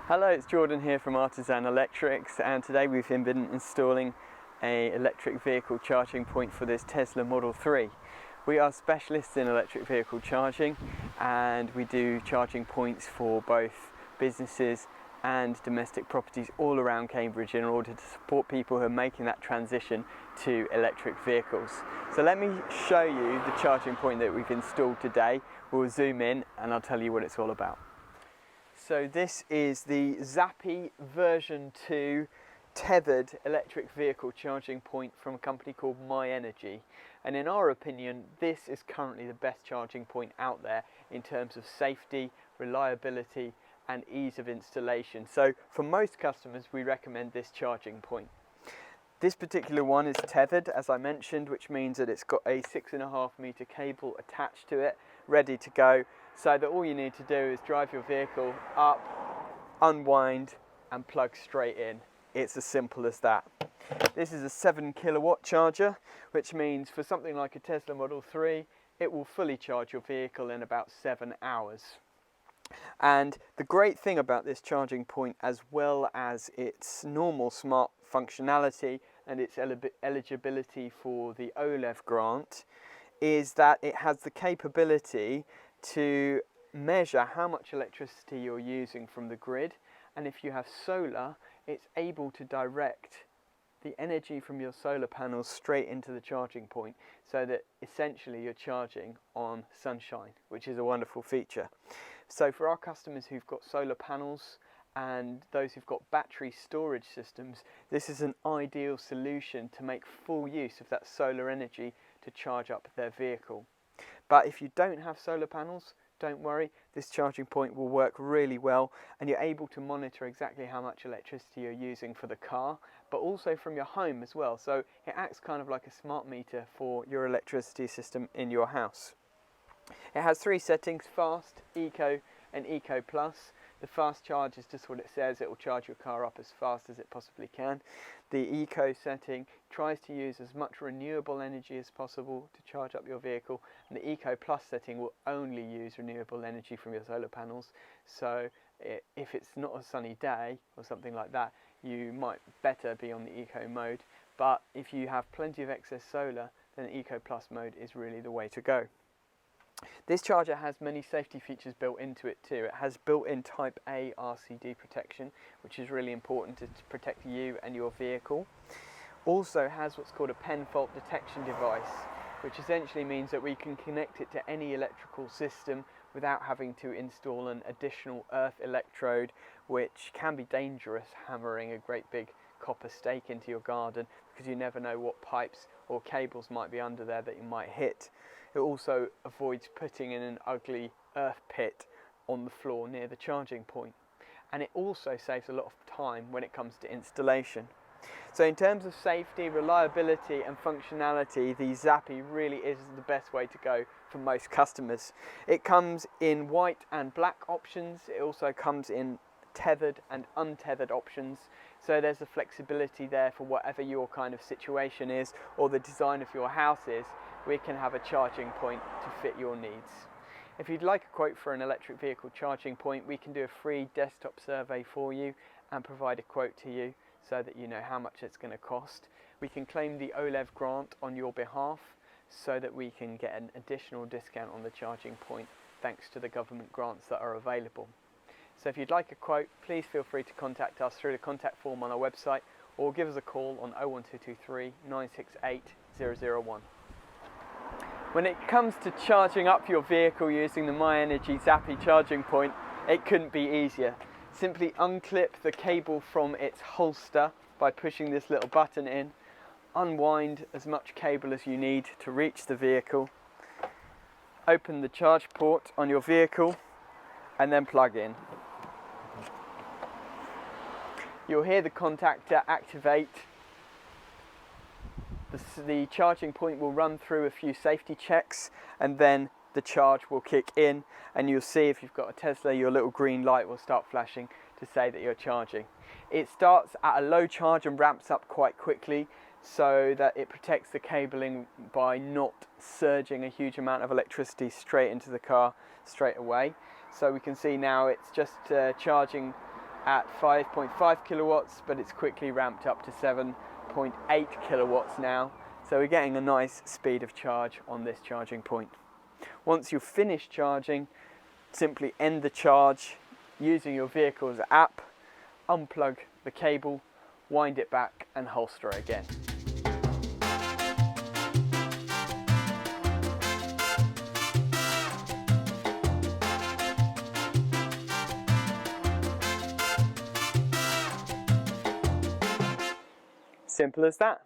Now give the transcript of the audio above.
Hello, it's Jordan here from Artisan Electrics, and today we've been installing an electric vehicle charging point for this Tesla Model 3. We are specialists in electric vehicle charging, and we do charging points for both businesses and domestic properties all around Cambridge in order to support people who are making that transition to electric vehicles. So let me show you the charging point that we've installed today. We'll zoom in and I'll tell you what it's all about. So this is the Zappi version 2 tethered electric vehicle charging point from a company called MyEnergi, and in our opinion this is currently the best charging point out there in terms of safety, reliability and ease of installation. So for most customers we recommend this charging point. This particular one is tethered, as I mentioned, which means that it's got a 6.5 meter cable attached to it, ready to go, so that all you need to do is drive your vehicle up, unwind and plug straight in. It's as simple as that. This is a 7 kilowatt charger, which means for something like a Tesla Model 3 it will fully charge your vehicle in about 7 hours. And the great thing about this charging point, as well as its normal smart functionality and its eligibility for the OLEV grant, is that it has the capability to measure how much electricity you're using from the grid, and if you have solar, it's able to direct the energy from your solar panels straight into the charging point, so that essentially you're charging on sunshine, which is a wonderful feature. So for our customers who've got solar panels and those who've got battery storage systems, this is an ideal solution to make full use of that solar energy to charge up their vehicle. But if you don't have solar panels, don't worry, this charging point will work really well, and you're able to monitor exactly how much electricity you're using for the car, but also from your home as well. So it acts kind of like a smart meter for your electricity system in your house. It has 3 settings: fast, eco and eco plus. The fast charge is just what it says, it will charge your car up as fast as it possibly can. The eco setting tries to use as much renewable energy as possible to charge up your vehicle, and the eco plus setting will only use renewable energy from your solar panels. So if it's not a sunny day or something like that, you might better be on the eco mode, but if you have plenty of excess solar, then the eco plus mode is really the way to go. This charger has many safety features built into it too. It has built-in Type A RCD protection, which is really important to protect you and your vehicle. Also has what's called a pen fault detection device, which essentially means that we can connect it to any electrical system without having to install an additional earth electrode, which can be dangerous, hammering a great big copper stake into your garden, because you never know what pipes or cables might be under there that you might hit. It also avoids putting in an ugly earth pit on the floor near the charging point, and it also saves a lot of time when it comes to installation. So in terms of safety, reliability and functionality, the Zappi really is the best way to go for most customers. It comes in white and black options. It also comes in tethered and untethered options, so there's a flexibility there for whatever your kind of situation is or the design of your house is. We can have a charging point to fit your needs. If you'd like a quote for an electric vehicle charging point, we can do a free desktop survey for you and provide a quote to you so that you know how much it's going to cost. We can claim the OLEV grant on your behalf so that we can get an additional discount on the charging point thanks to the government grants that are available. So if you'd like a quote, please feel free to contact us through the contact form on our website, or give us a call on 01223 968 001. When it comes to charging up your vehicle using the MyEnergi Zappi charging point, it couldn't be easier. Simply unclip the cable from its holster by pushing this little button in, unwind as much cable as you need to reach the vehicle, open the charge port on your vehicle and then plug in. You'll hear the contactor activate. The charging point will run through a few safety checks, and then the charge will kick in, and you'll see if you've got a Tesla, your little green light will start flashing to say that you're charging. It starts at a low charge and ramps up quite quickly, so that it protects the cabling by not surging a huge amount of electricity straight into the car straight away. So we can see now it's just charging at 5.5 kilowatts, but it's quickly ramped up to 7.8 kilowatts now. So we're getting a nice speed of charge on this charging point. Once you've finished charging, simply end the charge using your vehicle's app, unplug the cable, wind it back and holster it again. Simple as that.